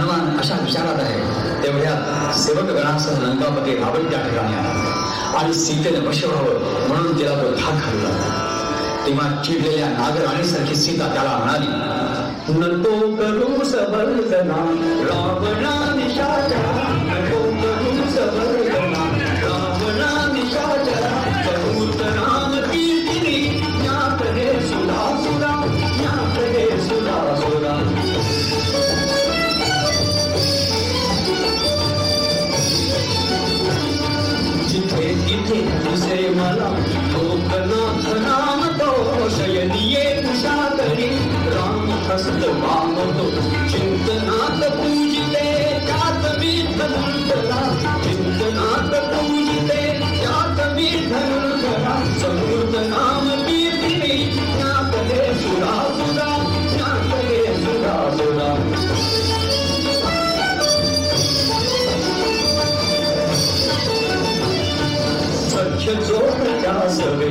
हनुमान अशा विचारात आहे तेवढ्यात सेवक गणासह लंकापती रावण त्या ठिकाणी आला आणि सीतेने वश व्हावं म्हणून तिला तो धाक घालला. तेव्हा चिडलेल्या नागराणीसारखी सीता त्याला म्हणाली, नको करू सबर्दना रावणा निशाचरा, नको करू सबर्दना रावणा निशाचरा, बहुत राम कीर्तिनी ज्ञात हे सुधा सुधा, ज्ञात हे सुधा सुधा. जिथे तिथे तुझे मला लोकनाथ नाम तो शयनिये कुशाकरी राम हस्त वामतो चिंतनात पूजिते त्यात मी धनुर्धरा, चिंतनात पूजिते त्यात मी धनुर्धरा, समृद्ध नाम कीर्तिनी ज्ञात हे सुधा सुधा, ज्ञात हे सुधा सुधा. सख्य जोड त्या सवे